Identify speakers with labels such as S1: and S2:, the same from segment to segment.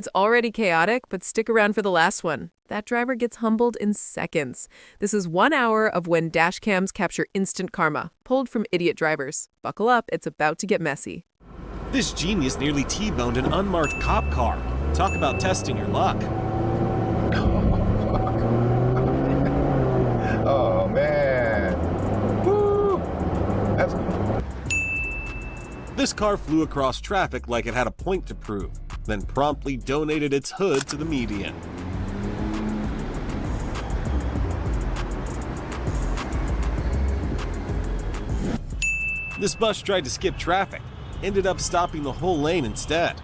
S1: It's already chaotic, but stick around for the last one. That driver gets humbled in seconds. This is 1 hour of when dashcams capture instant karma, pulled from idiot drivers. Buckle up, it's about to get messy.
S2: This genius nearly T-boned an unmarked cop car. Talk about testing your luck.
S3: Oh, man. Woo! That's...
S2: This car flew across traffic like it had a point to prove, then promptly donated its hood to the median. This bus tried to skip traffic, ended up stopping the whole lane instead.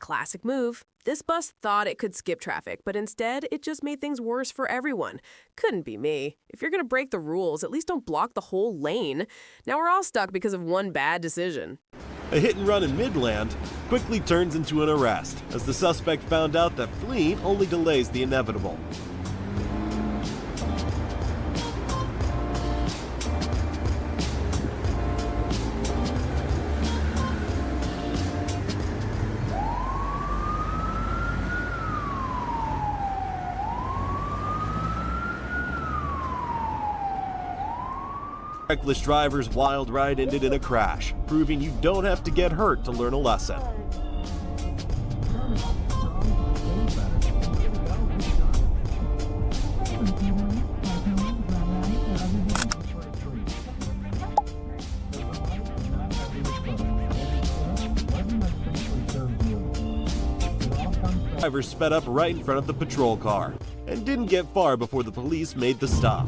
S1: Classic move. This bus thought it could skip traffic, but instead it just made things worse for everyone. Couldn't be me. If you're gonna break the rules, at least don't block the whole lane. Now we're all stuck because of one bad decision.
S2: A hit and run in Midland quickly turns into an arrest, as the suspect found out that fleeing only delays the inevitable. Reckless driver's wild ride ended in a crash, proving you don't have to get hurt to learn a lesson. Driver sped up right in front of the patrol car and didn't get far before the police made the stop.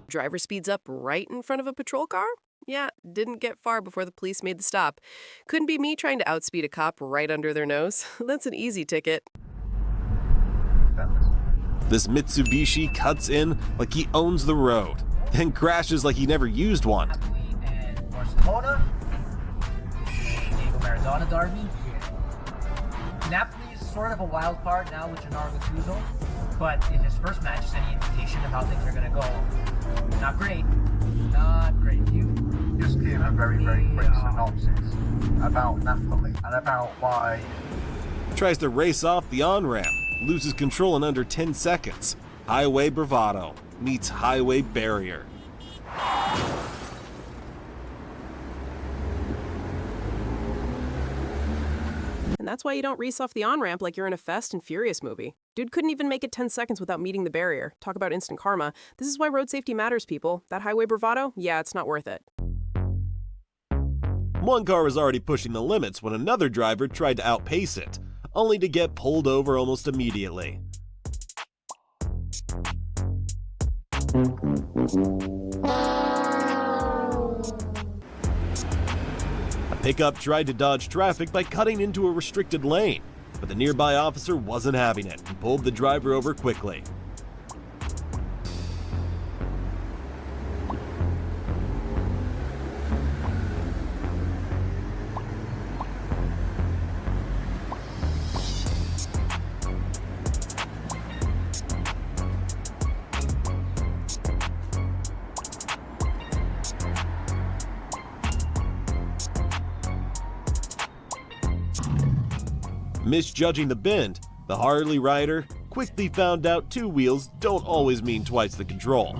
S1: Driver speeds up right in front of a patrol car? Yeah, didn't get far before the police made the stop. Couldn't be me trying to outspeed a cop right under their nose. That's an easy ticket.
S2: This Mitsubishi cuts in like he owns the road, then crashes like he never used one.
S4: And Barcelona, Diego Maradona derby. Napoli is sort of a wild card now with Gennaro Gattuso, but in his first match, is any indication of how things are going to go? Not great. Not great. You
S3: Just give a very, very quick synopsis about Napoli and about why...
S2: Tries to race off the on-ramp, loses control in under 10 seconds. Highway bravado meets highway barrier.
S1: And that's why you don't race off the on-ramp like you're in a Fast and Furious movie. Dude couldn't even make it 10 seconds without meeting the barrier. Talk about instant karma. This is why road safety matters, people. That highway bravado? Yeah, it's not worth it.
S2: One car was already pushing the limits when another driver tried to outpace it, only to get pulled over almost immediately. A pickup tried to dodge traffic by cutting into a restricted lane, but the nearby officer wasn't having it and pulled the driver over quickly. Misjudging the bend, the Harley rider quickly found out two wheels don't always mean twice the control.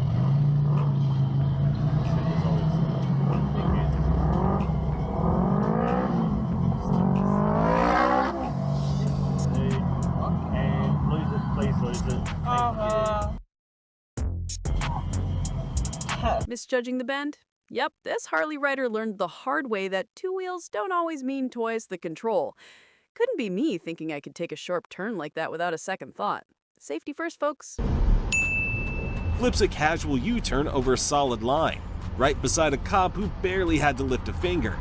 S5: Misjudging the bend? Yep, this Harley rider learned the hard way that two wheels don't always mean twice the control. Couldn't be me thinking I could take a sharp turn like that without a second thought. Safety first, folks.
S2: Flips a casual U-turn over a solid line, right beside a cop who barely had to lift a finger.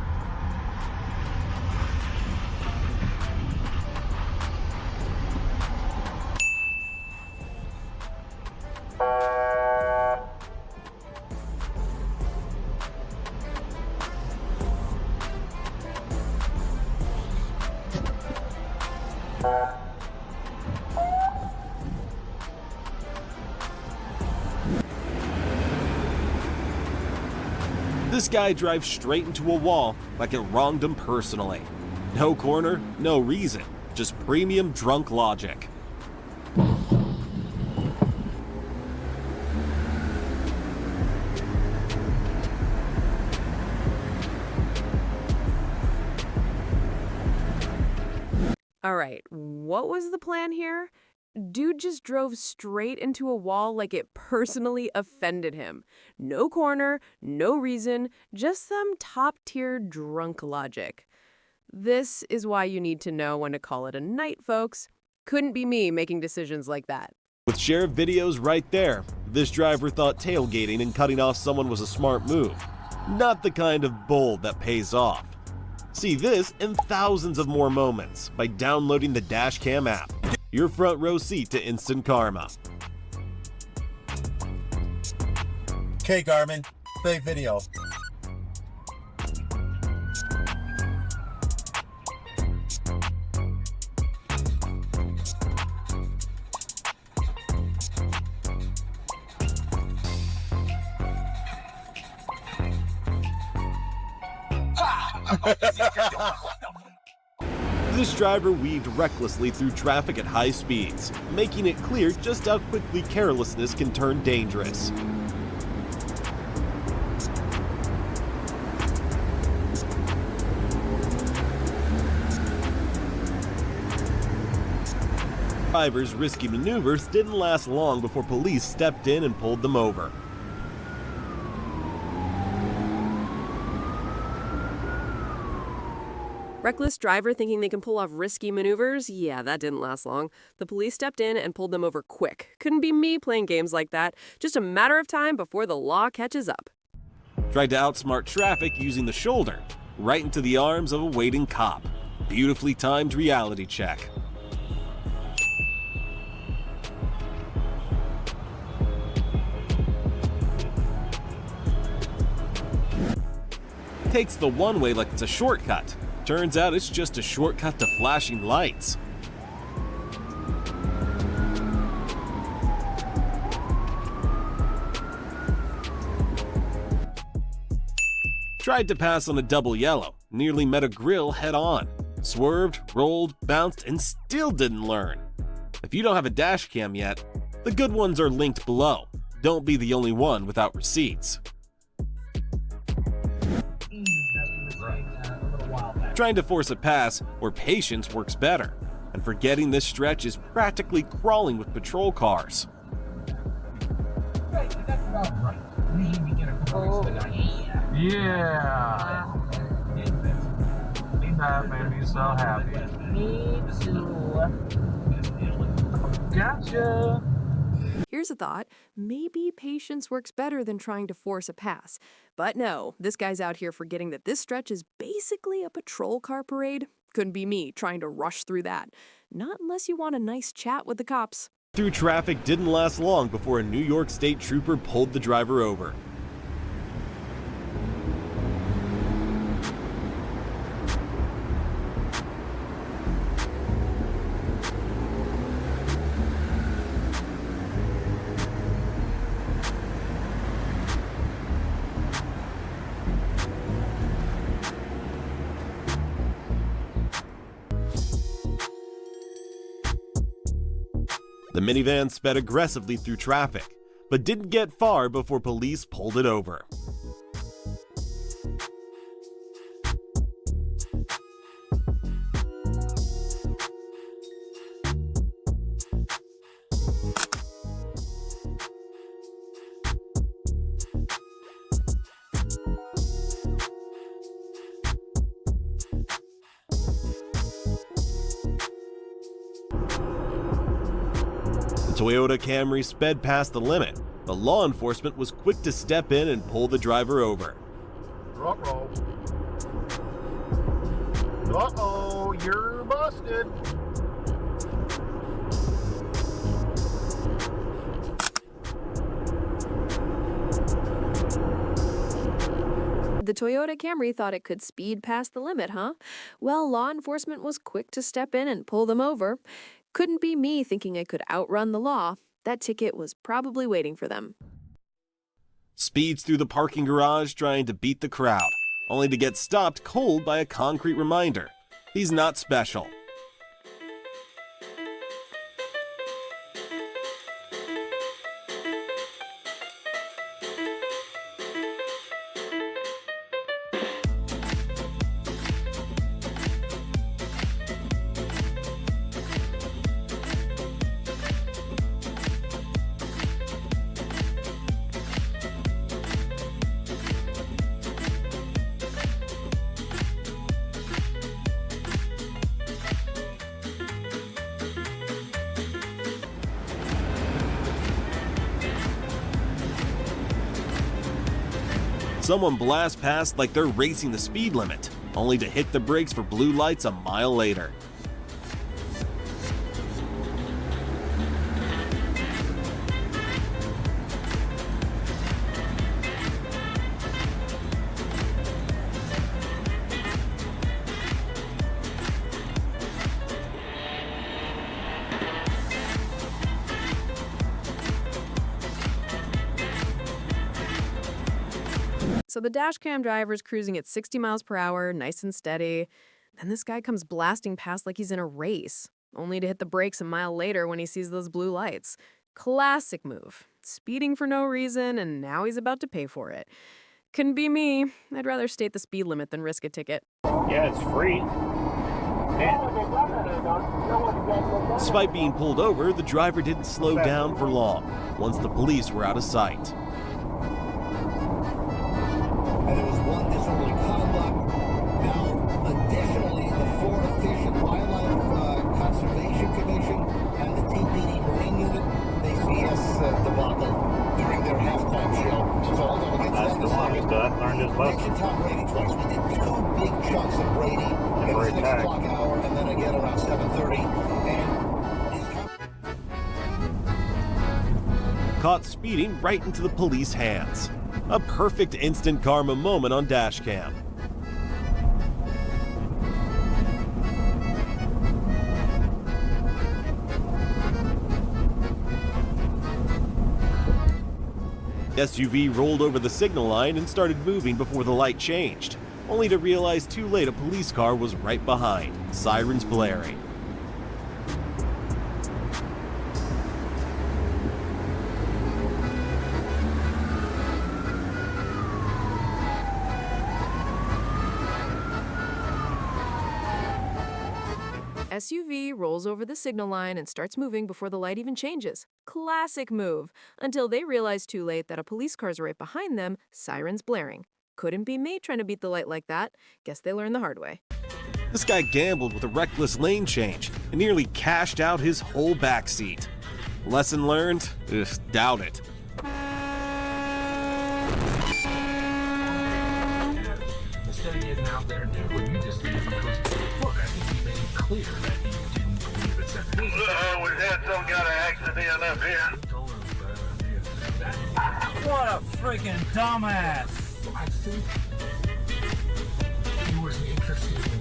S2: This guy drives straight into a wall like it wronged him personally. No corner, no reason, just premium drunk logic.
S1: All right, what was the plan here? Dude just drove straight into a wall like it personally offended him. No corner, no reason, just some top-tier drunk logic. This is why you need to know when to call it a night, folks. Couldn't be me making decisions like that.
S2: With sheriff videos right there, this driver thought tailgating and cutting off someone was a smart move. Not the kind of bold that pays off. See this and thousands of more moments by downloading the Dashcam app. Your front row seat to instant karma.
S6: Okay, Garmin, play video.
S2: This driver weaved recklessly through traffic at high speeds, making it clear just how quickly carelessness can turn dangerous. Driver's risky maneuvers didn't last long before police stepped in and pulled them over.
S1: Reckless driver thinking they can pull off risky maneuvers? Yeah, that didn't last long. The police stepped in and pulled them over quick. Couldn't be me playing games like that. Just a matter of time before the law catches up.
S2: Tried to outsmart traffic using the shoulder, right into the arms of a waiting cop. Beautifully timed reality check. Takes the one-way like it's a shortcut. Turns out it's just a shortcut to flashing lights. Tried to pass on a double yellow, nearly met a grill head-on. Swerved, rolled, bounced, and still didn't learn. If you don't have a dash cam yet, the good ones are linked below. Don't be the only one without receipts. Trying to force a pass where patience works better, and forgetting this stretch is practically crawling with patrol cars.
S3: Right, that's about right. Usually we get a couple weeks ago. Yeah. That made me so happy.
S4: Me too.
S3: Gotcha.
S1: Here's a thought. Maybe patience works better than trying to force a pass. But no, this guy's out here forgetting that this stretch is basically a patrol car parade. Couldn't be me trying to rush through that. Not unless you want a nice chat with the cops.
S2: Through traffic didn't last long before a New York State trooper pulled the driver over. The minivan sped aggressively through traffic, but didn't get far before police pulled it over. Toyota Camry sped past the limit, but law enforcement was quick to step in and pull the driver over.
S3: Uh-oh. Uh-oh, you're busted.
S1: The Toyota Camry thought it could speed past the limit, huh? Well, law enforcement was quick to step in and pull them over. Couldn't be me thinking I could outrun the law. That ticket was probably waiting for them.
S2: Speeds through the parking garage trying to beat the crowd, only to get stopped cold by a concrete reminder. He's not special. Someone blasts past like they're racing the speed limit, only to hit the brakes for blue lights a mile later.
S1: So the dashcam driver's cruising at 60 miles per hour, nice and steady. Then this guy comes blasting past like he's in a race, only to hit the brakes a mile later when he sees those blue lights. Classic move. Speeding for no reason, and now he's about to pay for it. Couldn't be me. I'd rather state the speed limit than risk a ticket.
S7: Yeah, it's free.
S2: Despite being pulled over, the driver didn't slow down for long once the police were out of sight.
S6: And there was one disorderly conduct. Now, additionally, the Florida Fish and Wildlife Conservation Commission and the TPD Marine Unit, they see us debacle during their halftime show. So hold on, we'll get to that in a second.
S7: Learned his lesson.
S6: Mentioned Tom Brady twice. We did 2 big chunks of Brady at the 6 o'clock hour, and then again around 7:30. And
S2: Caught speeding right into the police hands. A perfect instant karma moment on Dashcam. SUV rolled over the signal line and started moving before the light changed, only to realize too late a police car was right behind, sirens blaring.
S1: SUV rolls over the signal line and starts moving before the light even changes. Classic move. Until they realize too late that a police car's right behind them, sirens blaring. Couldn't be me trying to beat the light like that. Guess they learned the hard way.
S2: This guy gambled with a reckless lane change and nearly cashed out his whole backseat. Lesson learned? Ugh, doubt it.
S8: Instead of getting out there and doing what you just did, because look, I think you made it clear that you didn't believe it's a
S3: We had some kind of accident up here.
S4: What a freaking dumbass!
S8: I think he was interested in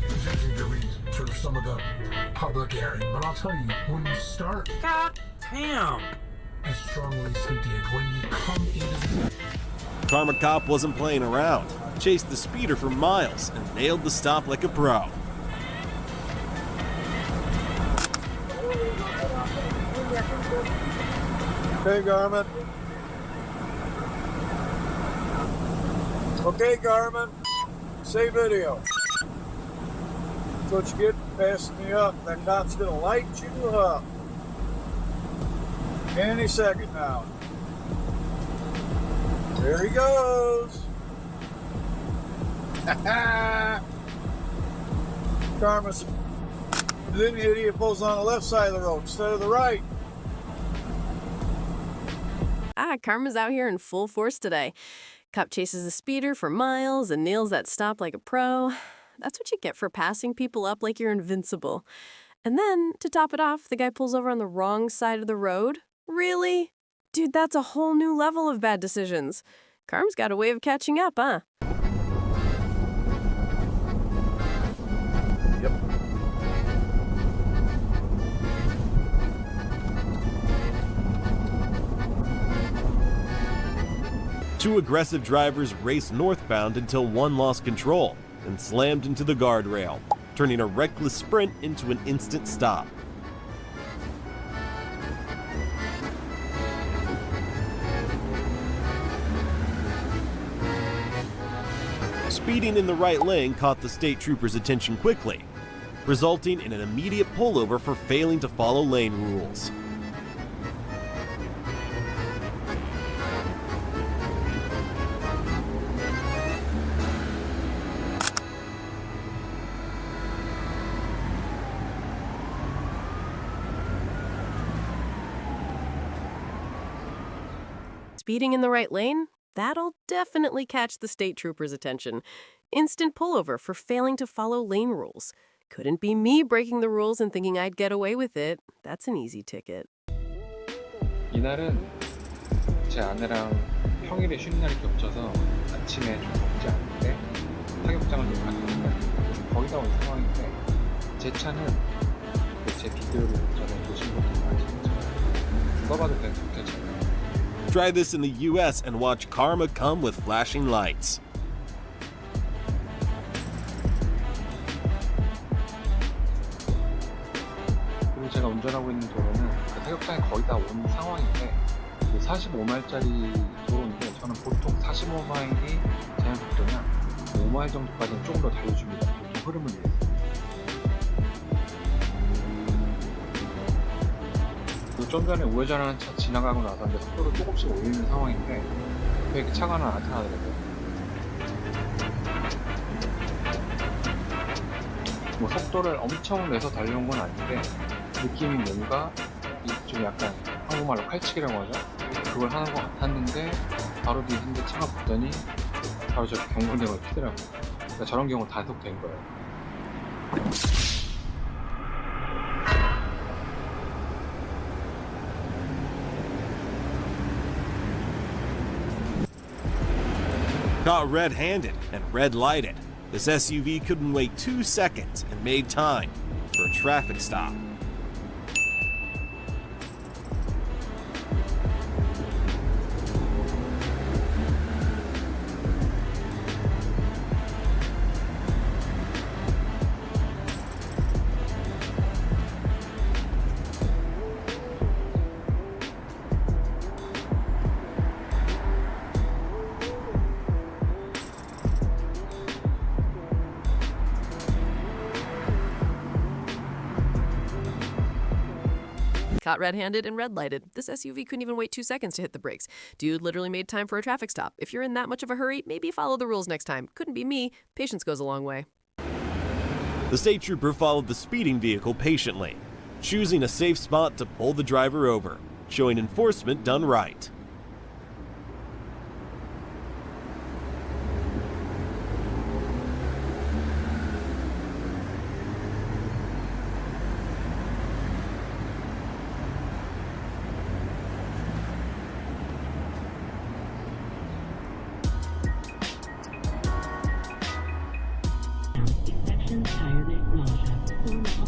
S8: using to read sort of some of the public airing, but I'll tell you, when you start
S4: God damn!
S8: as strongly as he did, when you come into this.
S2: Karma Cop wasn't playing around, chased the speeder for miles and nailed the stop like a pro.
S9: Okay, Garmin. Okay, Garmin. Say video. What you get passing me up, that cop's gonna light you up. Any second now. There he goes. Karma's. Then the idiot pulls on the left side of the road instead of the right.
S1: Karma's out here in full force today. Cop chases a speeder for miles and nails that stop like a pro. That's what you get for passing people up like you're invincible. And then, to top it off, the guy pulls over on the wrong side of the road. Really? Dude, that's a whole new level of bad decisions. Karma's got a way of catching up, huh?
S2: Two aggressive drivers raced northbound until one lost control and slammed into the guardrail, turning a reckless sprint into an instant stop. Speeding in the right lane caught the state trooper's attention quickly, resulting in an immediate pullover for failing to follow lane rules.
S1: Speeding in the right lane? That'll definitely catch the state trooper's attention. Instant pullover for failing to follow lane rules. Couldn't be me breaking the rules and thinking I'd get away with it. That's an easy ticket.
S10: 이날은 제 아내랑 평일에 쉬는 날이 겹쳐서 아침에 좀 덥지 않은데 사격장을 좀 갔는데 거의 다 온 상황인데 제 차는 제 비디오를 전에 보신 분들 아시겠지만 누가 봐도 그냥 좋겠잖아요.
S2: Try this in the US and watch karma come with flashing lights.
S10: 그리고 제가 운전하고 있는 도로는 그 사격장에 거의 다 온 상황인데 45마일짜리 도로인데 저는 보통 45마일이 제한 속도면 5마일 정도까지는 조금 더 달려줍니다. 보통 흐름을 위해서. 좀 전에 우회전하는 차 지나가고 나서 이제 속도를 조금씩 올리는 상황인데 왜 이렇게 차가 하나 나타나더라고요. 뭐 속도를 엄청 내서 달려온 건 아닌데 느낌이 뭔가 좀 약간 한국말로 칼치기라고 하죠. 그걸 하는 것 같았는데 바로 뒤에 한 대 차가 붙더니 바로 저렇게 경고등을 켜더라고요. 그러니까 저런 경우 단속된 거예요.
S2: Caught red-handed and red-lighted, this SUV couldn't wait 2 seconds and made time for a traffic stop.
S1: Caught red-handed and red-lighted. This SUV couldn't even wait 2 seconds to hit the brakes. Dude literally made time for a traffic stop. If you're in that much of a hurry, maybe follow the rules next time. Couldn't be me. Patience goes a long way.
S2: The state trooper followed the speeding vehicle patiently, choosing a safe spot to pull the driver over, showing enforcement done right.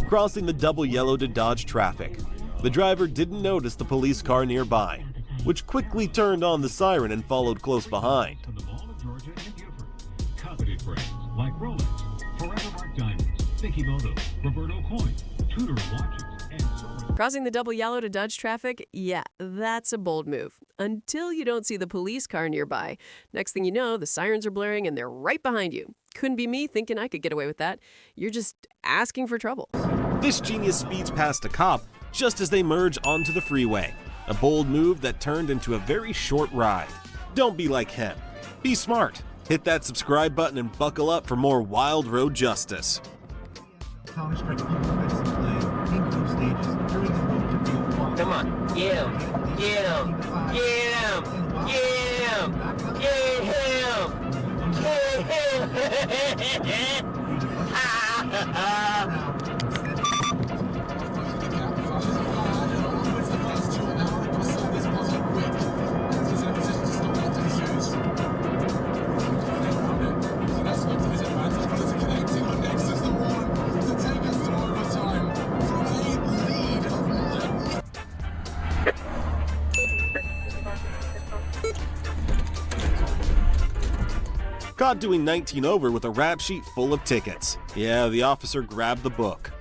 S2: Crossing the double yellow to dodge traffic, the driver didn't notice the police car nearby, which quickly turned on the siren and followed close behind.
S11: Coveted brands like Rolex, Forever Mark Diamonds, Mikimoto, Roberto Coins, Tudor watches, and so much.
S1: Crossing the double yellow to dodge traffic? Yeah, that's a bold move. Until you don't see the police car nearby. Next thing you know, the sirens are blaring and they're right behind you. Couldn't be me thinking I could get away with that. You're just asking for trouble.
S2: This genius speeds past a cop just as they merge onto the freeway. A bold move that turned into a very short ride. Don't be like him. Be smart. Hit that subscribe button and buckle up for more wild road justice.
S6: Counter-Strike implements in play in group stages during the move to real
S4: Come on, get him, get him, get him, get him, get him, get him.
S2: Caught doing 19 over with a rap sheet full of tickets. Yeah, the officer grabbed the book.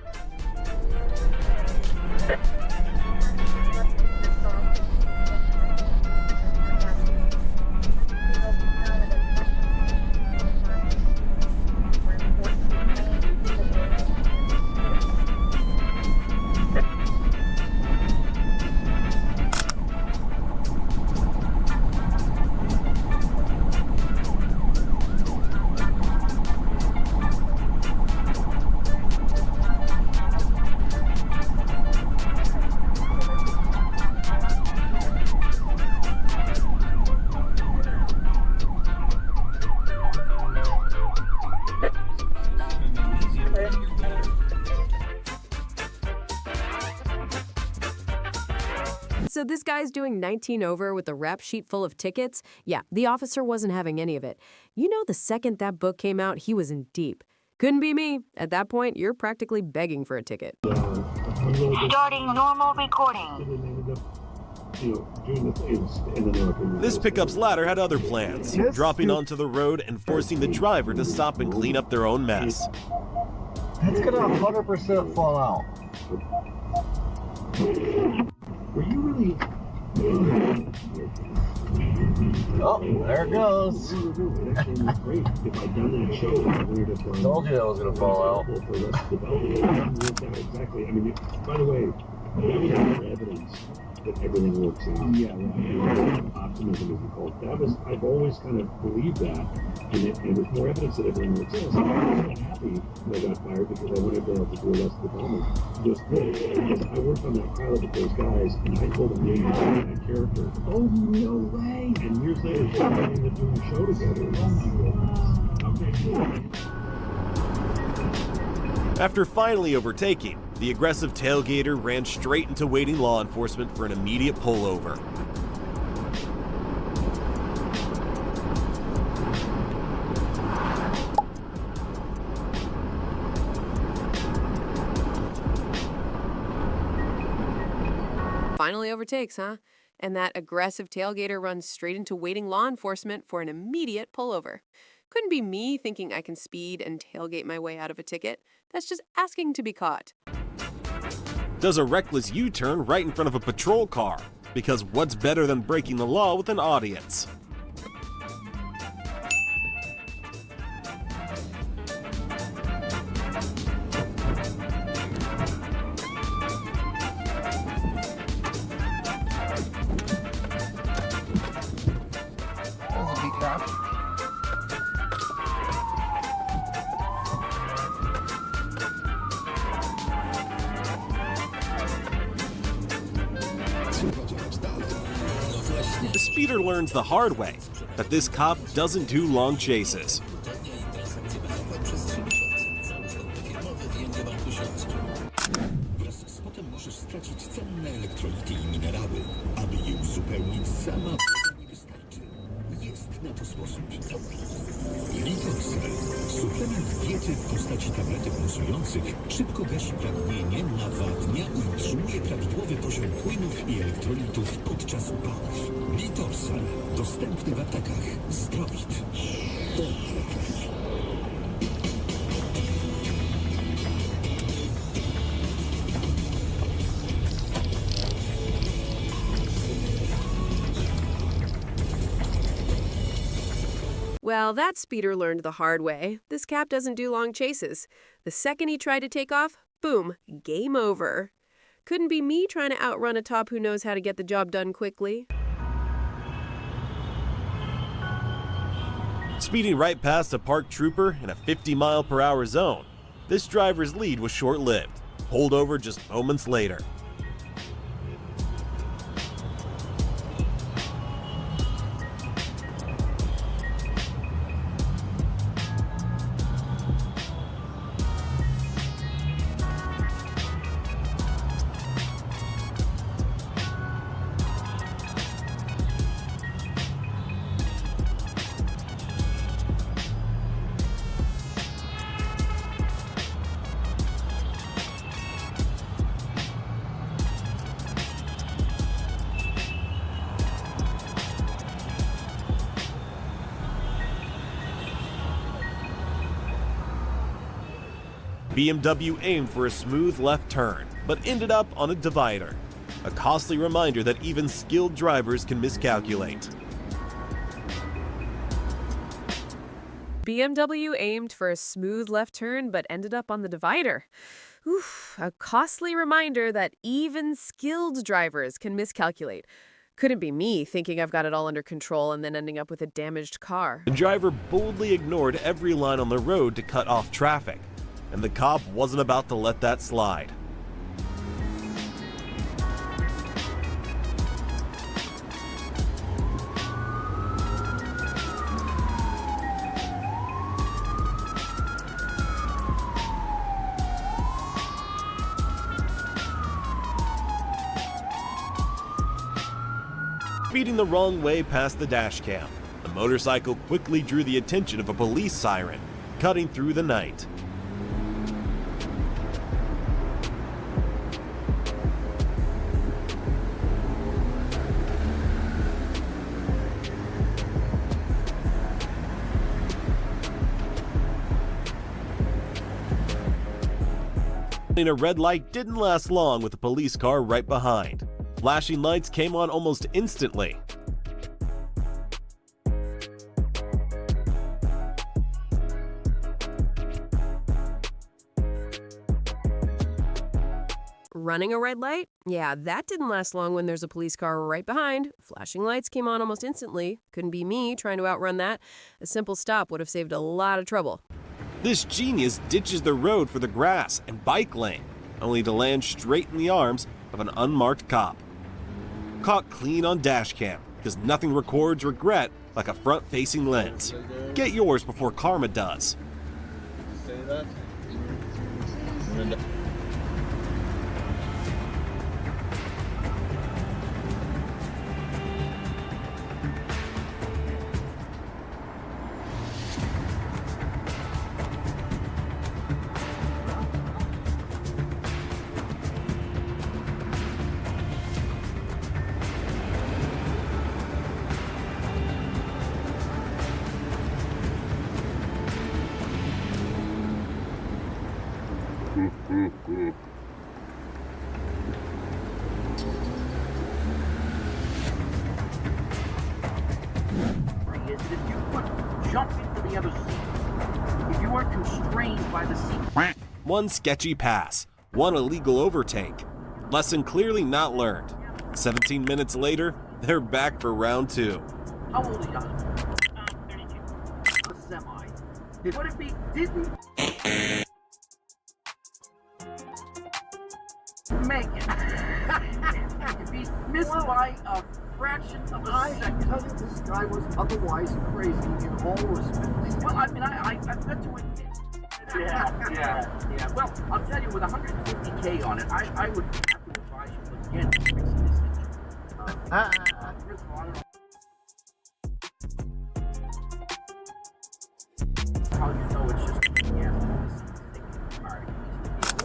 S1: So this guy's doing 19 over with a rap sheet full of tickets? Yeah, the officer wasn't having any of it. You know, the second that book came out, he was in deep. Couldn't be me. At that point, you're practically begging for a ticket.
S12: Starting normal recording.
S2: This pickup's ladder had other plans, dropping onto the road and forcing the driver to stop and clean up their own mess.
S3: It's gonna 100% fall out.
S6: Were you really?
S3: Oh, there it goes. Told you that was gonna fall out.
S11: Exactly. I mean, by the way, we have evidence that everything works out. Yeah, right. Optimism, as we call it. I've always kind of believed that, and with more evidence that everything works out, I was happy when I got fired because I went over to do the rest of the film just this. Because I worked on that pilot with those guys, and I told them they knew that character. Oh, no way! And years later, we ended up doing a show together. Oh my God.
S2: After finally overtaking, the aggressive tailgater ran straight into waiting law enforcement for an immediate pullover.
S1: Finally overtakes, huh? And that aggressive tailgater runs straight into waiting law enforcement for an immediate pullover. Couldn't be me thinking I can speed and tailgate my way out of a ticket. That's just asking to be caught.
S2: Does a reckless U-turn right in front of a patrol car, because what's better than breaking the law with an audience?
S3: That was a beat crash.
S2: The speeder learns the hard way that this cop doesn't do long chases.
S11: Suplement diety w postaci tabletek musujących szybko gasi pragnienie, nawadnia i utrzymuje prawidłowy poziom płynów i elektrolitów podczas upałów. Litorsal. Dostępny w aptekach. Zdrowit.
S1: Well, that speeder learned the hard way. This cop doesn't do long chases. The second he tried to take off, boom, game over. Couldn't be me trying to outrun a top who knows how to get the job done quickly.
S2: Speeding right past a parked trooper in a 50-mile-per-hour zone, this driver's lead was short-lived, pulled over just moments later. BMW aimed for a smooth left turn, but ended up on a divider. A costly reminder that even skilled drivers can miscalculate.
S1: BMW aimed for a smooth left turn but ended up on the divider. Oof, a costly reminder that even skilled drivers can miscalculate. Couldn't be me thinking I've got it all under control and then ending up with a damaged car.
S2: The driver boldly ignored every line on the road to cut off traffic, and the cop wasn't about to let that slide. Speeding the wrong way past the dash cam, the motorcycle quickly drew the attention of a police siren, cutting through the night. A red light didn't last long with a police car right behind. Flashing lights came on almost instantly.
S1: Running a red light? Yeah, that didn't last long when there's a police car right behind. Flashing lights came on almost instantly. Couldn't be me trying to outrun that. A simple stop would have saved a lot of trouble.
S2: This genius ditches the road for the grass and bike lane, only to land straight in the arms of an unmarked cop. Caught clean on dashcam, because nothing records regret like a front-facing lens. Get yours before karma does.
S13: Is that if you could jump into the other seat, if you weren't constrained by the seat.
S2: One sketchy pass, one illegal overtake. Lesson clearly not learned. 17 minutes later, they're back for round 2.
S13: How old are you? 32. A semi. What if he didn't make it? If he missed by a fraction of a second.
S3: I think this guy was otherwise crazy in all respects.
S13: Well, I mean, I've got to admit. Yeah. Well, I'll tell you, with 150K on it, I would have to advise you against fixing this thing. First of all, I don't know how you know it's just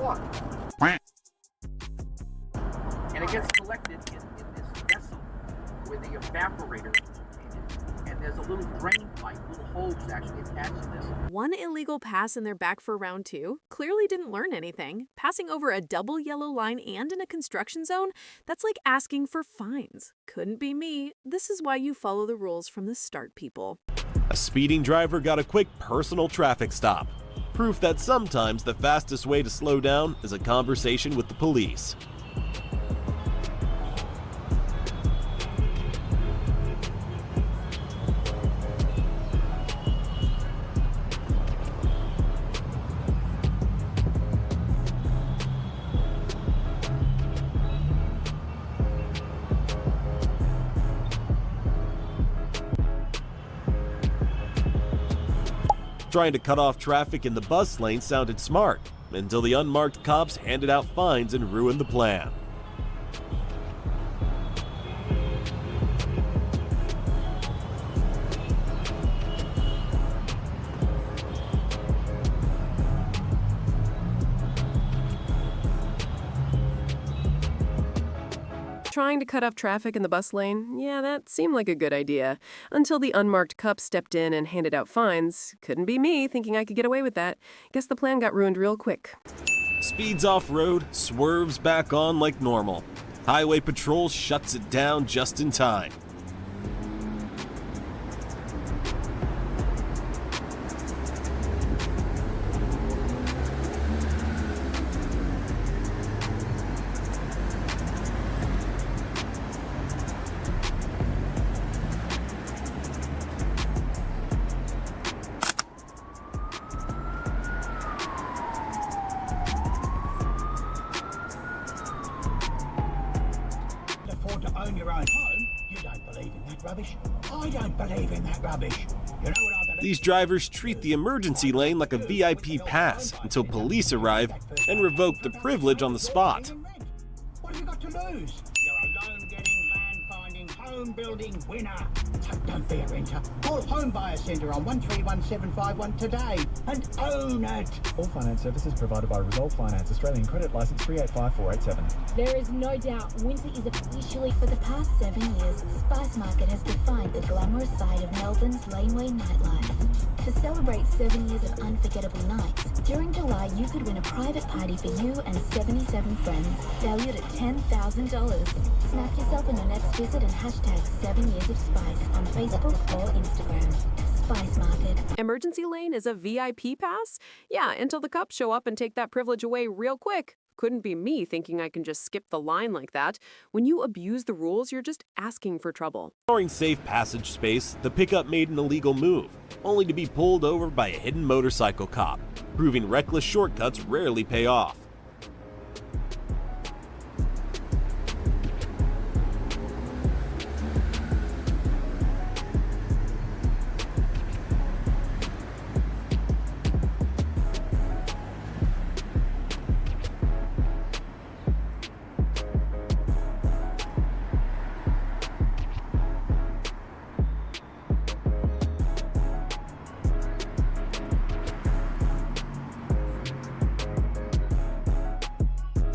S13: What? And it gets collected in this vessel where the evaporator is located. And there's a little drain pipe, little hose actually attached to this.
S5: One illegal pass and they're back for round 2. Clearly didn't learn anything. Passing over a double yellow line and in a construction zone? That's like asking for fines. Couldn't be me. This is why you follow the rules from the start, people.
S2: A speeding driver got a quick personal traffic stop. Proof that sometimes the fastest way to slow down is a conversation with the police. Trying to cut off traffic in the bus lane sounded smart, until the unmarked cops handed out fines and ruined the plan.
S1: Trying to cut off traffic in the bus lane? Yeah, that seemed like a good idea. Until the unmarked cop stepped in and handed out fines. Couldn't be me thinking I could get away with that. Guess the plan got ruined real quick.
S2: Speeds off-road, swerves back on like normal. Highway patrol shuts it down just in time.
S6: afford to own your own home, you don't believe in that rubbish. I don't believe in that rubbish. You know what I believe?
S2: These drivers treat the emergency lane like a VIP pass until police arrive and revoke the privilege on the spot.
S6: What have you got to lose? You're a loan-getting, land-finding, home-building winner. So don't be a renter. Call Home Buyer Centre on 131751 today and own it.
S14: All finance services provided by Resolve Finance, Australian Credit Licence 385487.
S15: There is no doubt winter is officially. For the past 7 years, Spice Market has defined the glamorous side of Melbourne's laneway nightlife. To celebrate 7 years of unforgettable nights, during July you could win a private party for you and 77 friends, valued at $10,000. Snap yourself on your next visit and hashtag 7 Years of Spice on Facebook or Instagram. Spice Market.
S1: Emergency lane is a VIP pass? Yeah, until the cops show up and take that privilege away real quick. Couldn't be me thinking I can just skip the line like that. When you abuse the rules, you're just asking for trouble.
S2: Ignoring safe passage space, the pickup made an illegal move, only to be pulled over by a hidden motorcycle cop, proving reckless shortcuts rarely pay off.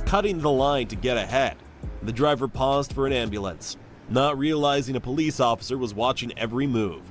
S2: Cutting the line to get ahead, the driver paused for an ambulance, not realizing a police officer was watching every move.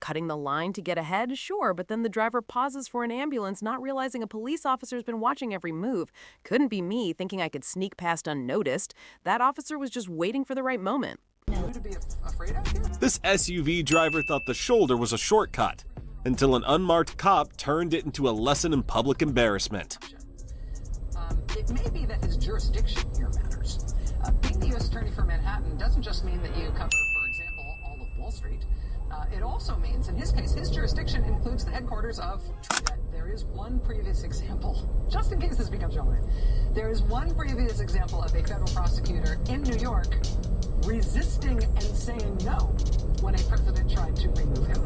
S1: Cutting the line to get ahead? Sure, but then the driver pauses for an ambulance, not realizing a police officer's been watching every move. Couldn't be me thinking I could sneak past unnoticed. That officer was just waiting for the right moment.
S2: This SUV driver thought the shoulder was a shortcut, until an unmarked cop turned it into a lesson in public embarrassment.
S16: It may be that his jurisdiction here matters. Being the U.S. Attorney for Manhattan doesn't just mean that you cover, for example, all of Wall Street. It also means, in his case, his jurisdiction includes the headquarters of TrueDebt. There is one previous example, just in case this becomes relevant. There is one previous example of a federal prosecutor in New York resisting and saying no when a president tried to remove him.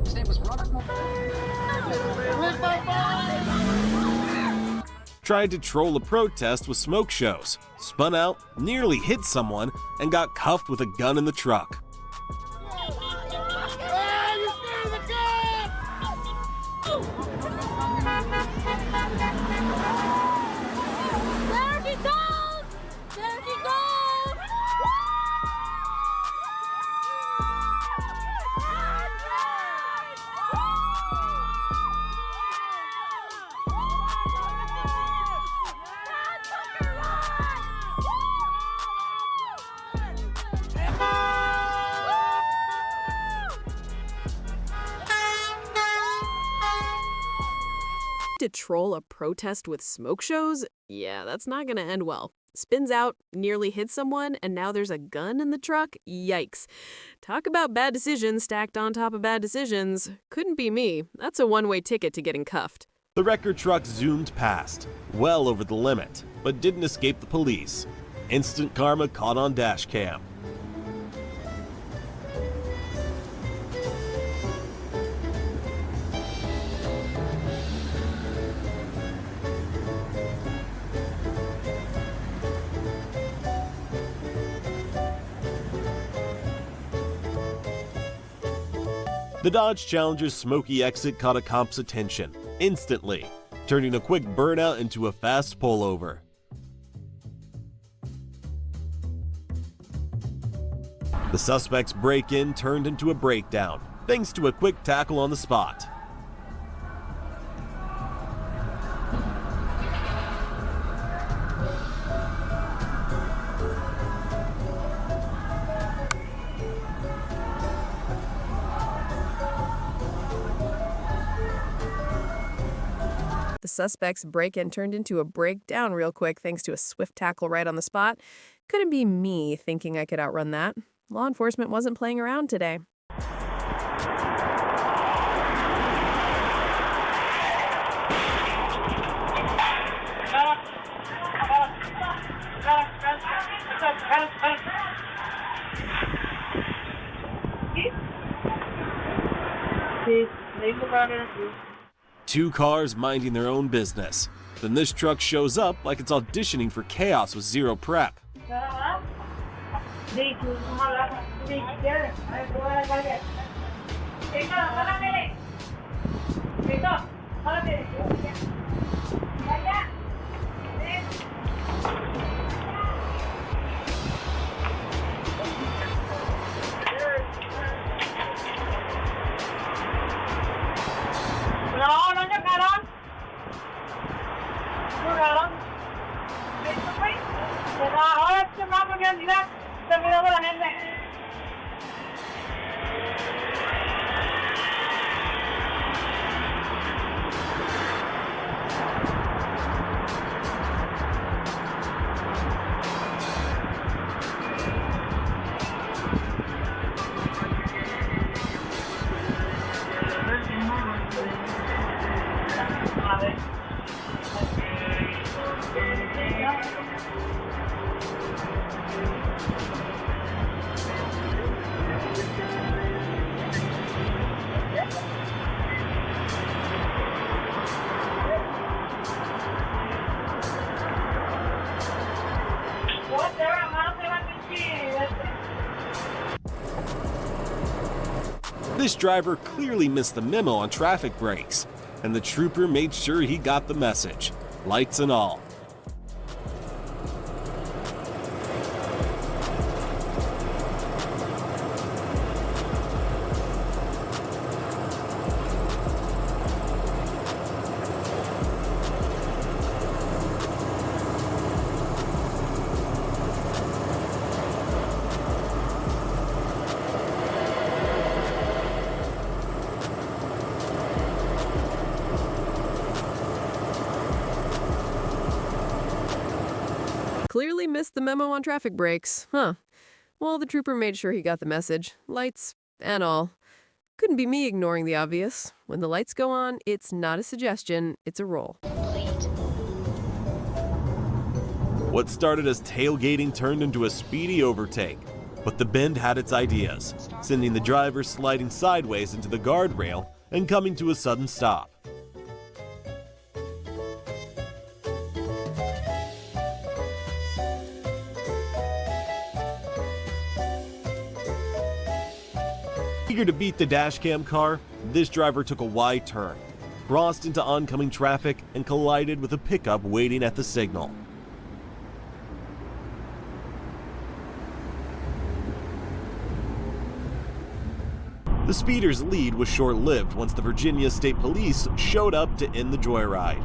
S16: His name was Robert Moore.
S2: Tried to troll a protest with smoke shows, spun out, nearly hit someone, and got cuffed with a gun in the truck.
S1: To troll a protest with smoke shows? Yeah, that's not gonna end well. Spins out, nearly hits someone, and now there's a gun in the truck? Yikes. Talk about bad decisions stacked on top of bad decisions. Couldn't be me. That's a one-way ticket to getting cuffed.
S2: The wrecker truck zoomed past, well over the limit, but didn't escape the police. Instant karma caught on Dashcam. The Dodge Challenger's smoky exit caught a cop's attention instantly, turning a quick burnout into a fast pullover. The suspect's break-in turned into a breakdown, thanks to a quick tackle on the spot.
S1: The suspect's break-in turned into a breakdown real quick thanks to a swift tackle right on the spot. Couldn't be me thinking I could outrun that. Law enforcement wasn't playing around today.
S2: Two cars minding their own business. Then this truck shows up like it's auditioning for chaos with zero prep. This driver clearly missed the memo on traffic breaks, and the trooper made sure he got the message, lights and all.
S1: Clearly missed the memo on traffic breaks, huh? Well, the trooper made sure he got the message, lights and all. Couldn't be me ignoring the obvious. When the lights go on, it's not a suggestion, it's a roll.
S2: What started as tailgating turned into a speedy overtake, but the bend had its ideas, sending the driver sliding sideways into the guardrail and coming to a sudden stop. Eager to beat the dashcam car, this driver took a wide turn, crossed into oncoming traffic, and collided with a pickup waiting at the signal. The speeder's lead was short-lived once the Virginia State Police showed up to end the joyride.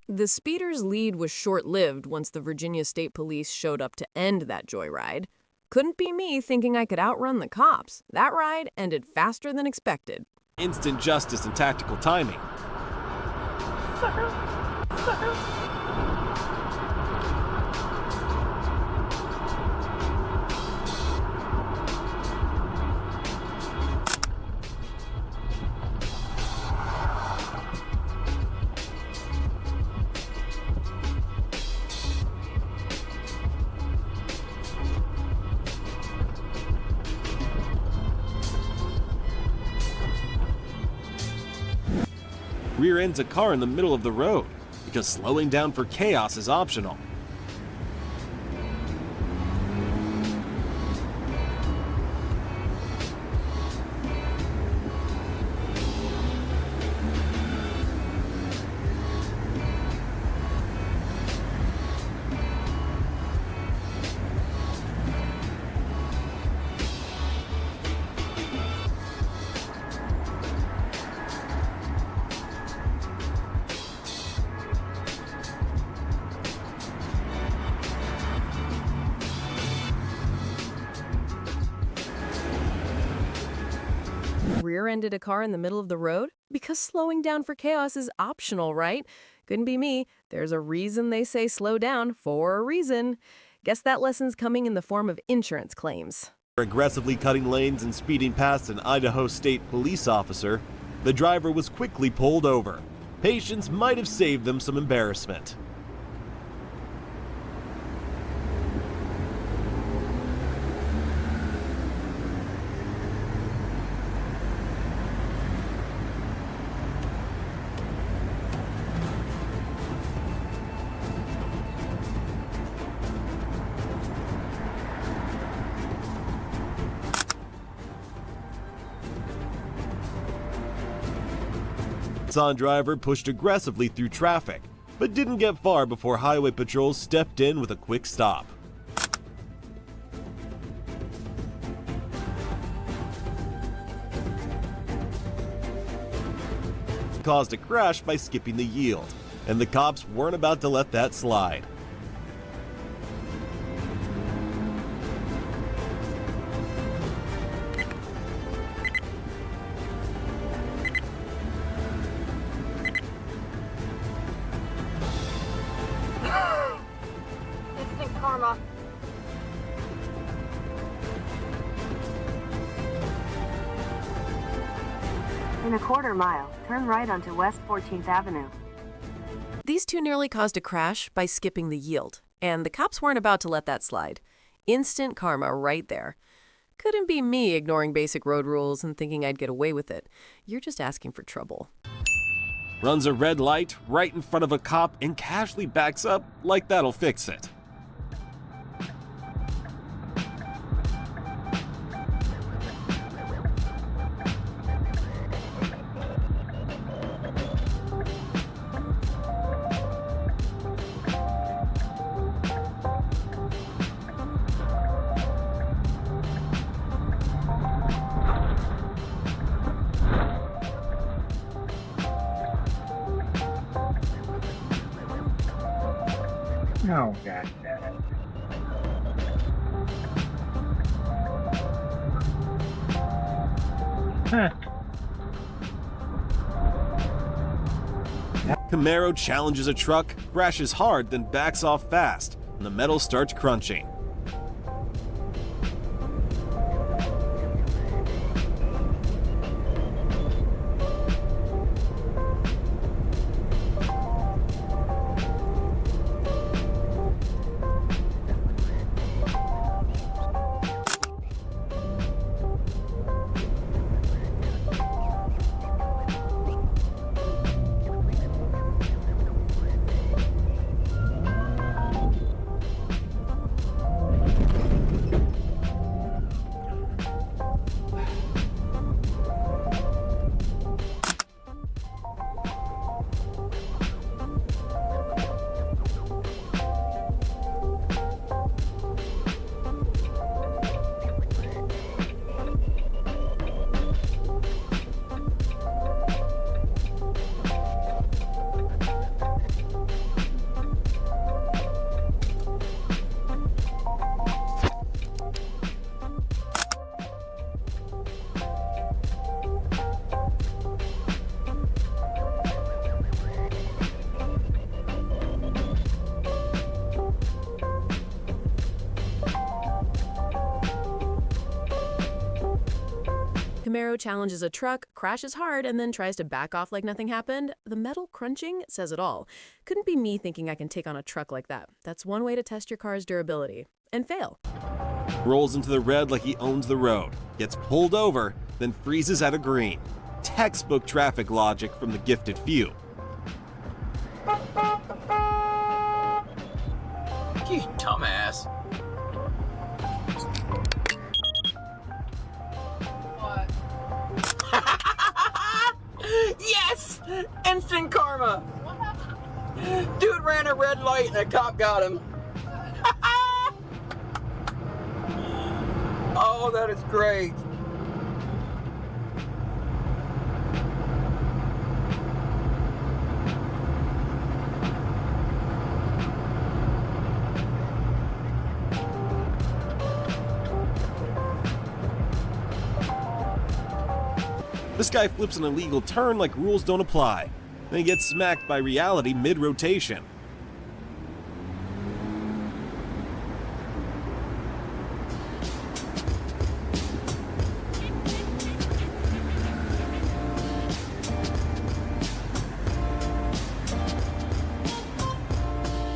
S1: The speeder's lead was short-lived once the Virginia State Police showed up to end that joyride. Couldn't be me thinking I could outrun the cops. That ride ended faster than expected.
S2: Instant justice and tactical timing. rear-ends a car in the middle of the road because slowing down for chaos is optional.
S1: Rear-ended a car in the middle of the road? Because slowing down for chaos is optional, right? Couldn't be me. There's a reason they say slow down for a reason. Guess that lesson's coming in the form of insurance claims.
S2: Aggressively cutting lanes and speeding past an Idaho State police officer, the driver was quickly pulled over. Patience might have saved them some embarrassment. Nissan driver pushed aggressively through traffic, but didn't get far before highway patrols stepped in with a quick stop. Caused a crash by skipping the yield, and the cops weren't about to let that slide.
S12: Instant karma.
S17: In a quarter mile, turn right onto West 14th Avenue.
S1: These two nearly caused a crash by skipping the yield, and the cops weren't about to let that slide. Instant karma right there. Couldn't be me ignoring basic road rules and thinking I'd get away with it. You're just asking for trouble.
S2: Runs a red light right in front of a cop and casually backs up like that'll fix it.
S3: Oh, God damn it.
S2: Camaro challenges a truck, crashes hard, then backs off fast, and the metal starts crunching.
S1: Camaro challenges a truck, crashes hard, and then tries to back off like nothing happened. The metal crunching says it all. Couldn't be me thinking I can take on a truck like that. That's one way to test your car's durability. And fail.
S2: Rolls into the red like he owns the road, gets pulled over, then freezes at a green. textbook traffic logic from the gifted few.
S18: You dumbass.
S4: What?
S18: Yes! Instant karma! Dude ran a red light and a cop got him. Oh, that is great.
S2: This guy flips an illegal turn like rules don't apply. Then he gets smacked by reality mid-rotation.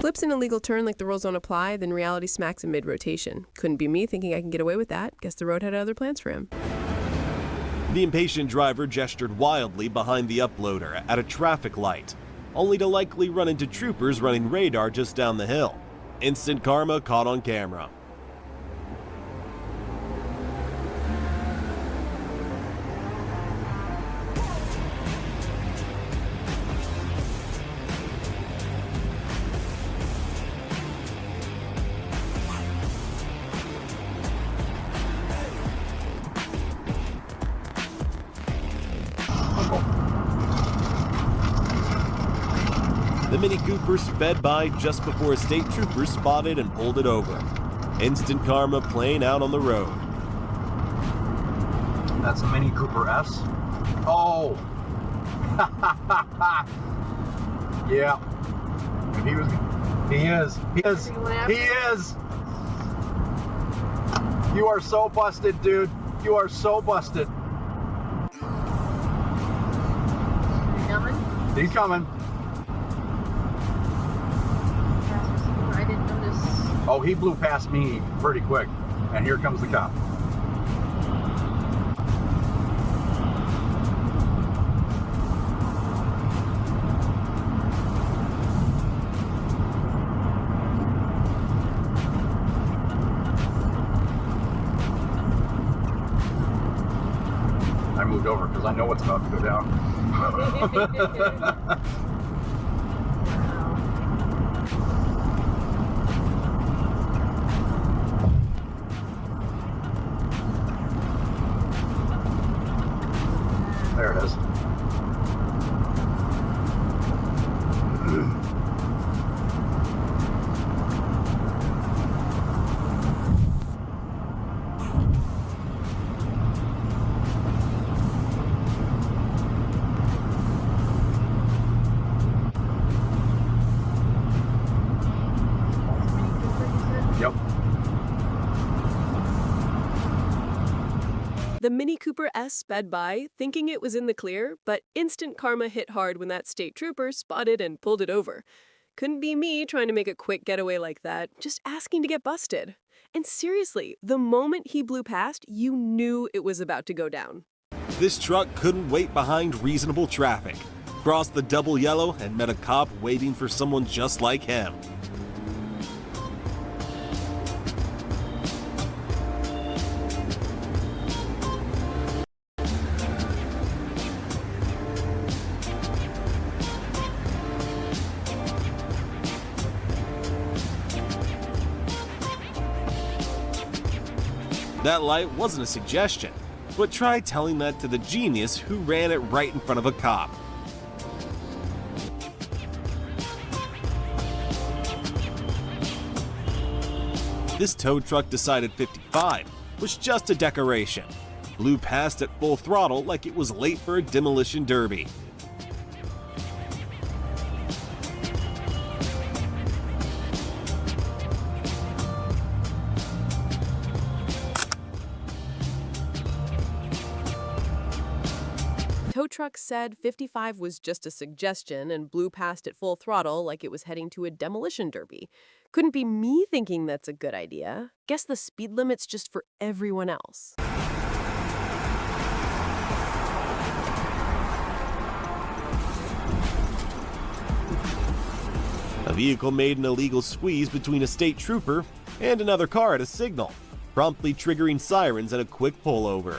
S1: Flips an illegal turn like the rules don't apply, then reality smacks him mid-rotation. Couldn't be me thinking I can get away with that. Guess the road had other plans for him.
S2: The impatient driver gestured wildly behind the uploader at a traffic light, only to likely run into troopers running radar just down the hill. Instant karma caught on camera. The Mini Cooper sped by just before a state trooper spotted and pulled it over. Instant karma playing out on the road.
S19: That's a Mini Cooper S. Oh! Yeah. He is! You are so busted, dude. You are so busted.
S17: You coming?
S19: He's coming.
S17: I didn't notice.
S19: Oh, he blew past me pretty quick. And here comes the cop. I moved over because I know what's about to go down. There it is. Yep.
S1: The Mini Cooper S sped by, thinking it was in the clear, but instant karma hit hard when that state trooper spotted and pulled it over. Couldn't be me trying to make a quick getaway like that, just asking to get busted. And seriously, the moment he blew past, you knew it was about to go down.
S2: This truck couldn't wait behind reasonable traffic. Crossed the double yellow and met a cop waiting for someone just like him. That light wasn't a suggestion, but try telling that to the genius who ran it right in front of a cop. This tow truck decided 55 was just a decoration. Blew past at full throttle like it was late for a demolition derby.
S1: Tow truck said 55 was just a suggestion and blew past at full throttle like it was heading to a demolition derby. Couldn't be me thinking that's a good idea. Guess the speed limit's just for everyone else.
S2: The vehicle made an illegal squeeze between a state trooper and another car at a signal, promptly triggering sirens and a quick pullover.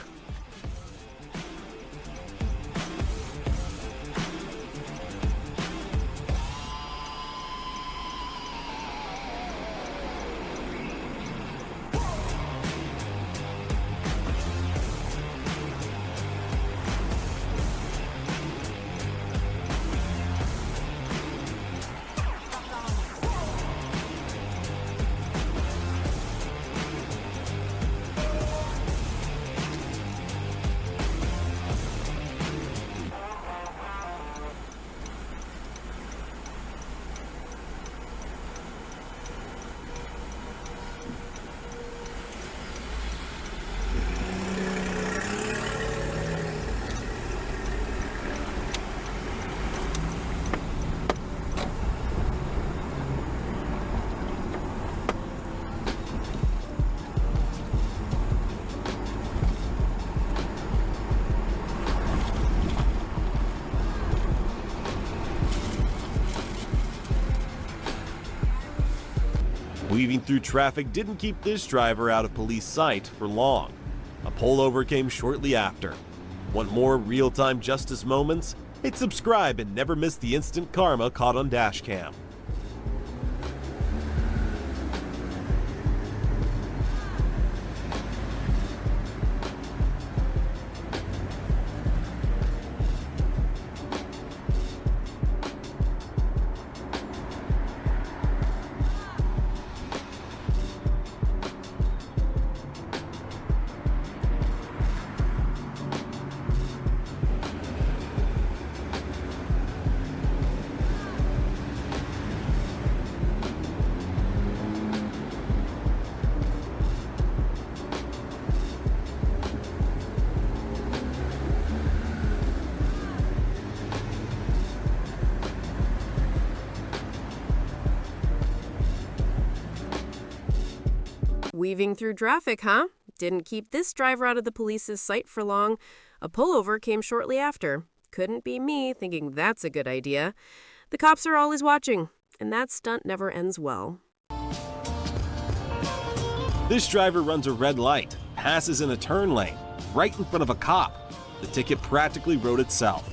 S2: Weaving through traffic didn't keep this driver out of police sight for long. A pullover came shortly after. Want more real-time justice moments? Hit subscribe and never miss the instant karma caught on Dashcam.
S1: Weaving through traffic, huh? Didn't keep this driver out of the police's sight for long. A pullover came shortly after. Couldn't be me thinking that's a good idea. The cops are always watching, and that stunt never ends well.
S2: This driver runs a red light, passes in a turn lane, right in front of a cop. The ticket practically wrote itself.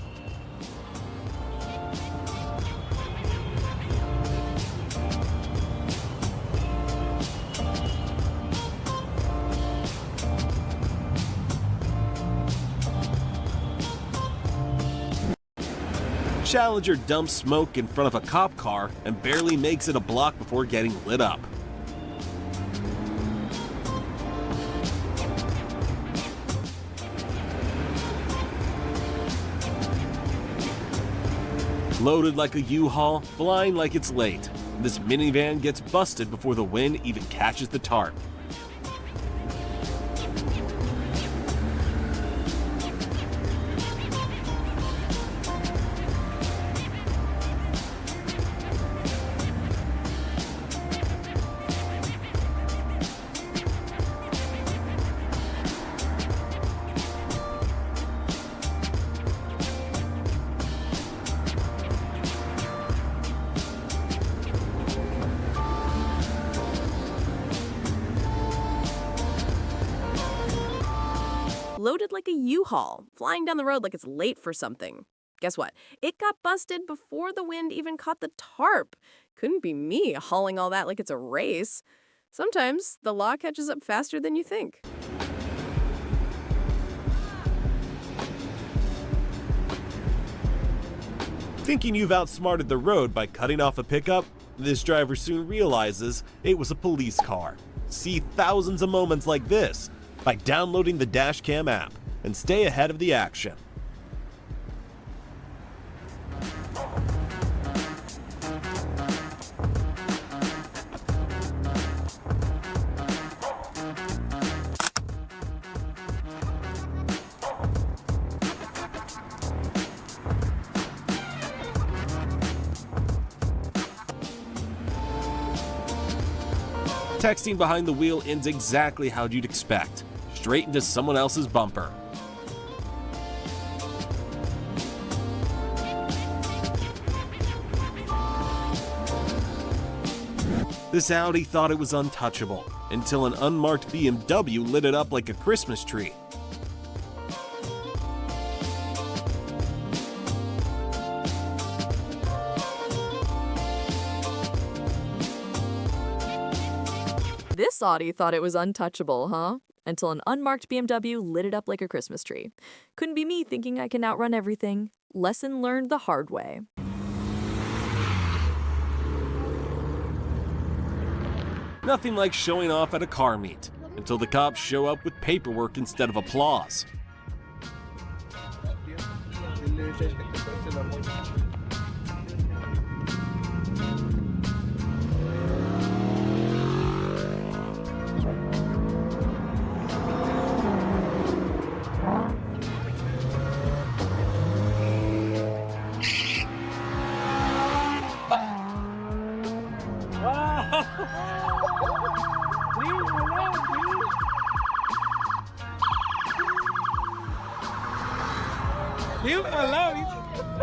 S2: Challenger dumps smoke in front of a cop car and barely makes it a block before getting lit up. Loaded like a U-Haul, flying like it's late. This minivan gets busted before the wind even catches the tarp.
S1: Loaded like a U-Haul, flying down the road like it's late for something. Guess what? It got busted before the wind even caught the tarp. Couldn't be me hauling all that like it's a race. Sometimes the law catches up faster than you think.
S2: Thinking you've outsmarted the road by cutting off a pickup? This driver soon realizes it was a police car. See thousands of moments like this by downloading the Dashcam app and stay ahead of the action. Texting behind the wheel ends exactly how you'd expect, straight into someone else's bumper. This Audi thought it was untouchable until an unmarked BMW lit it up like a Christmas tree.
S5: This Audi thought it was untouchable, huh? Until an unmarked BMW lit it up like a Christmas tree. Couldn't be me thinking I can outrun everything. Lesson learned the hard way.
S2: Nothing like showing off at a car meet, until the cops show up with paperwork instead of applause.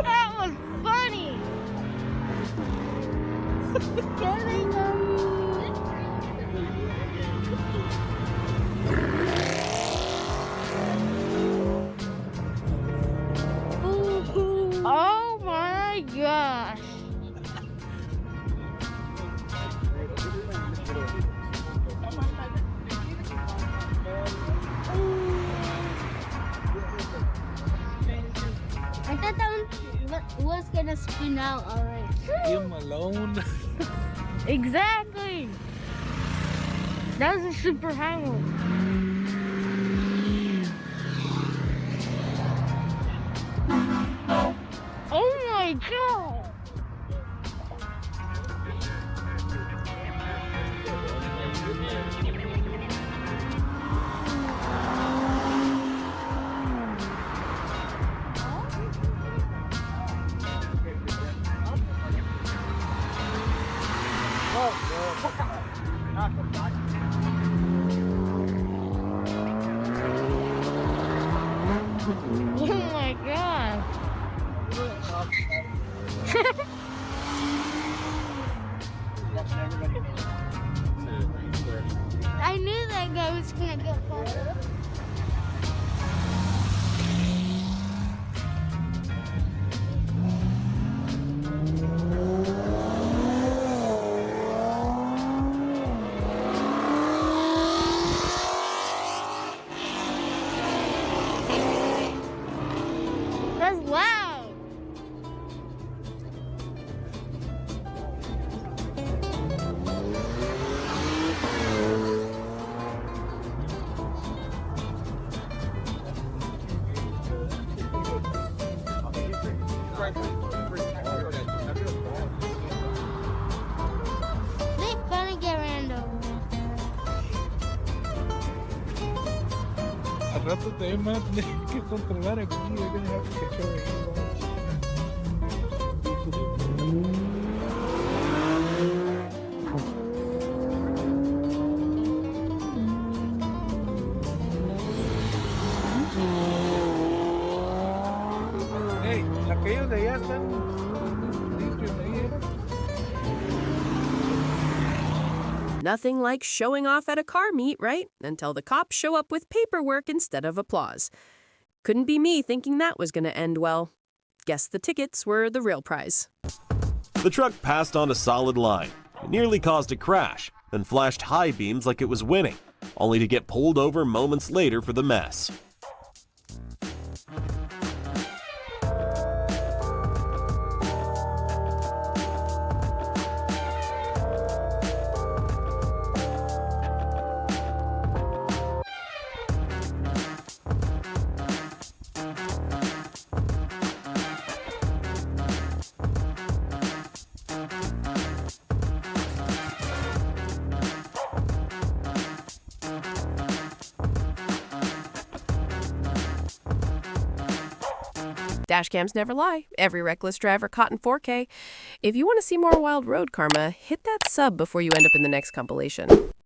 S12: That was funny. Oh my gosh. I thought that one was gonna spin out already.
S9: Leave him alone.
S12: Exactly. That was a super high one. Oh my god. Oh my god. I knew that guy was gonna get fired. That's loud. They gonna get ran over.
S9: Al rato te van a tener que controlar aquí. They're gonna have to control it. Hey, aquellos de allá están limpios ahí.
S1: Nothing like showing off at a car meet, right? Until the cops show up with paperwork instead of applause. Couldn't be me thinking that was going to end well. Guess the tickets were the real prize.
S2: The truck passed on a solid line. It nearly caused a crash, then flashed high beams like it was winning, only to get pulled over moments later for the mess.
S1: Dashcams never lie. Every reckless driver caught in 4K. If you want to see more wild road karma, hit that sub before you end up in the next compilation.